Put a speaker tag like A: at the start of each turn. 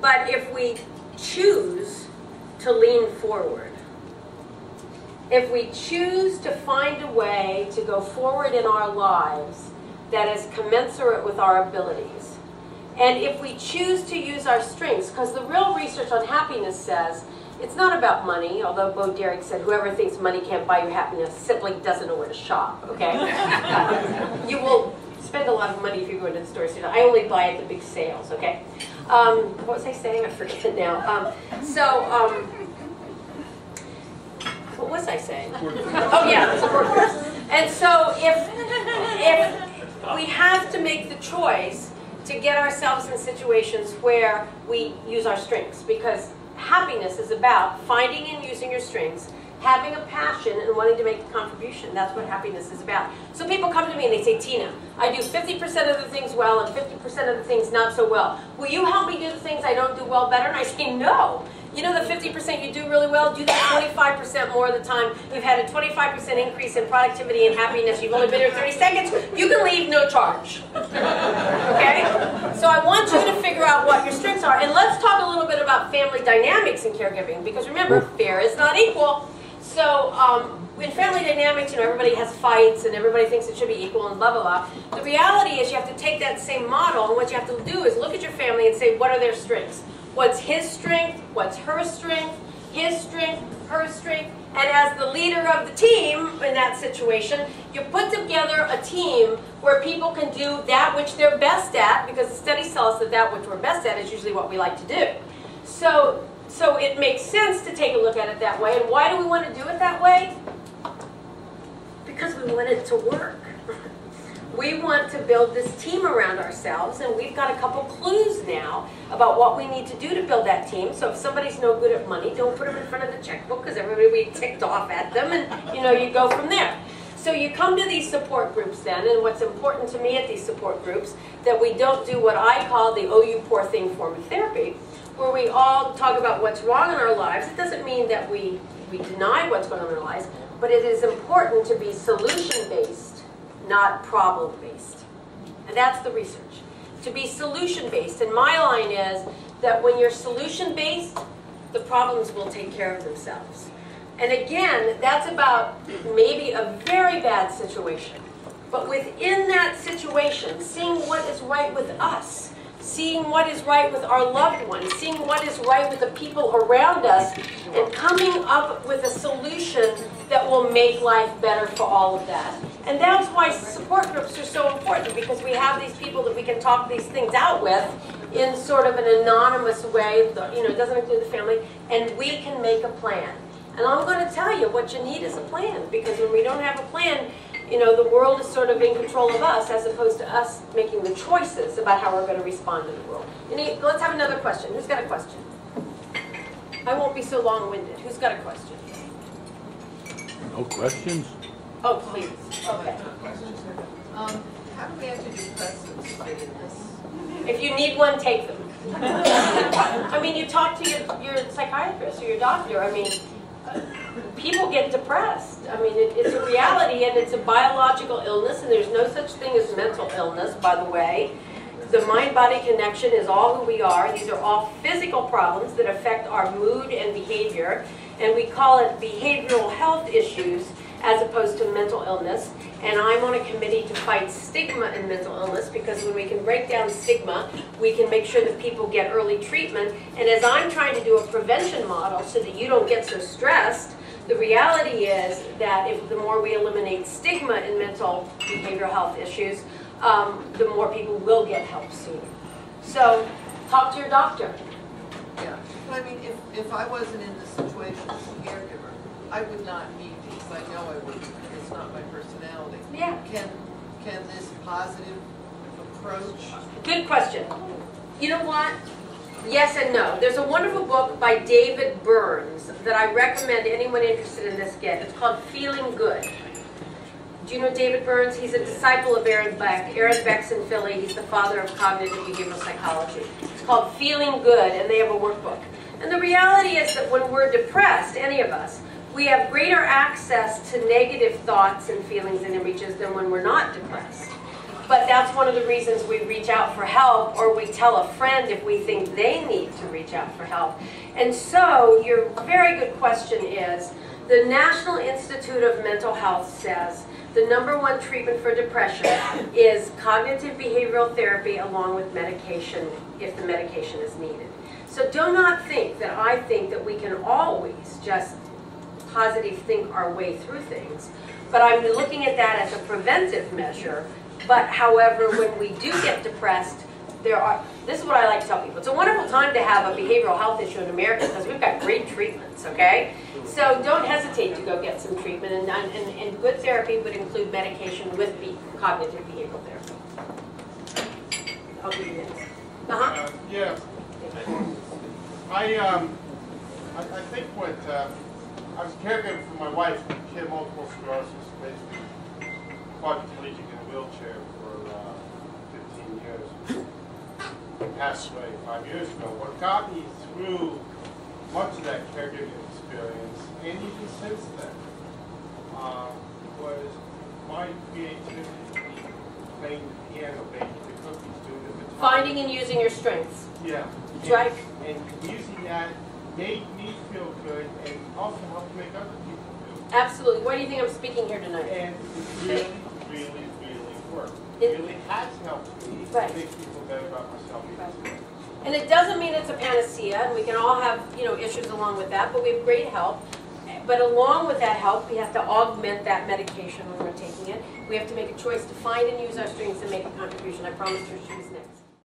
A: but if we choose to lean forward, if we choose to find a way to go forward in our lives that is commensurate with our abilities, and if we choose to use our strengths, because the real research on happiness says it's not about money, although Bo Derek said whoever thinks money can't buy you happiness simply doesn't know where to shop, okay? You will spend a lot of money if you go into the store. So I only buy at the big sales, okay? What was I saying? I forget now. What was I saying? Oh yeah, support groups. And so if we have to make the choice to get ourselves in situations where we use our strengths, because happiness is about finding and using your strengths, having a passion and wanting to make a contribution. That's what happiness is about. So people come to me and they say, Teena, I do 50% of the things well and 50% of the things not so well. Will you help me do the things I don't do well better? And I say, no. You know the 50% you do really well? Do that 25% more of the time. You've had a 25% increase in productivity and happiness. You've only been here 30 seconds. You can leave, no charge. Okay? So I want you to figure out what your strengths are. And let's talk a little bit about family dynamics in caregiving. Because remember, fair is not equal. So in family dynamics, everybody has fights and everybody thinks it should be equal and blah, blah, blah. The reality is you have to take that same model, and what you have to do is look at your family and say, what are their strengths? What's his strength? What's her strength? His strength, her strength. And as the leader of the team in that situation, you put together a team where people can do that which they're best at, because the studies tell us that that which we're best at is usually what we like to do. So it makes sense to take a look at it that way. And why do we want to do it that way? Because we want it to work. We want to build this team around ourselves, and we've got a couple clues now about what we need to do to build that team. So if somebody's no good at money, don't put them in front of the checkbook, because everybody will be ticked off at them, and you go from there. So you come to these support groups then, and what's important to me at these support groups, that we don't do what I call the oh you poor thing form of therapy, where we all talk about what's wrong in our lives. It doesn't mean that we deny what's going on in our lives, but it is important to be solution-based, not problem-based. And that's the research. To be solution-based. And my line is that when you're solution-based, the problems will take care of themselves. And again, that's about maybe a very bad situation. But within that situation, seeing what is right with us, seeing what is right with our loved ones, seeing what is right with the people around us, and coming up with a solution that will make life better for all of that. And that's why support groups are so important, because we have these people that we can talk these things out with in sort of an anonymous way, it doesn't include the family, and we can make a plan. And I'm going to tell you what you need is a plan, because when we don't have a plan, the world is sort of in control of us, as opposed to us making the choices about how we're going to respond to the world. Let's have another question. Who's got a question? I won't be so long-winded. Who's got a question?
B: No questions?
A: Oh, please. Okay.
C: How do we antidepressants fit in this?
A: If you need one, take them. I mean, you talk to your psychiatrist or your doctor. I mean, people get depressed. I mean, it's a reality, and it's a biological illness, and there's no such thing as mental illness, by the way. The mind-body connection is all who we are. These are all physical problems that affect our mood and behavior, and we call it behavioral health issues as opposed to mental illness. And I'm on a committee to fight stigma in mental illness, because when we can break down stigma, we can make sure that people get early treatment. And as I'm trying to do a prevention model so that you don't get so stressed, the reality is that the more we eliminate stigma in mental behavioral health issues, the more people will get help sooner. So talk to your doctor.
C: Yeah, but I mean, if I wasn't in this situation as a caregiver, I would not need these. I know I wouldn't. It's not my personality.
A: Yeah.
C: Can this positive approach?
A: Good question. You know what? Yes and no. There's a wonderful book by David Burns that I recommend anyone interested in this get. It's called Feeling Good. Do you know David Burns? He's a disciple of Aaron Beck. Aaron Beck's in Philly. He's the father of cognitive behavioral psychology. It's called Feeling Good, and they have a workbook. And the reality is that when we're depressed, any of us, we have greater access to negative thoughts and feelings and images than when we're not depressed. But that's one of the reasons we reach out for help, or we tell a friend if we think they need to reach out for help. And so your very good question is, the National Institute of Mental Health says the #1 treatment for depression is cognitive behavioral therapy along with medication if the medication is needed. So do not think that I think that we can always just positive think our way through things. But I'm looking at that as a preventive measure. But however, when we do get depressed, this is what I like to tell people. It's a wonderful time to have a behavioral health issue in America because we've got great treatments, okay? So don't hesitate to go get some treatment, and good therapy would include medication with cognitive behavioral therapy. I'll give you this.
D: Yeah. I think what, I was caregiving for my wife. She had multiple sclerosis, basically quadriplegic in a wheelchair for 15 years. She passed away 5 years ago. What got me through much of that caregiving experience, and even since then, was my creativity, playing the piano, baking the cookies, doing the guitar.
A: Finding and using your strengths.
D: Yeah.
A: Right.
D: And using that made me feel good and also helped make other people feel good.
A: Absolutely. Why do you think I'm speaking here tonight?
D: And it really worked. It really has helped me
A: Right.
D: make me feel better about myself.
A: Right. And it doesn't mean it's a panacea, and we can all have, issues along with that, but we have great help. But along with that help, we have to augment that medication when we're taking it. We have to make a choice to find and use our strengths and make a contribution. I promised her she was next.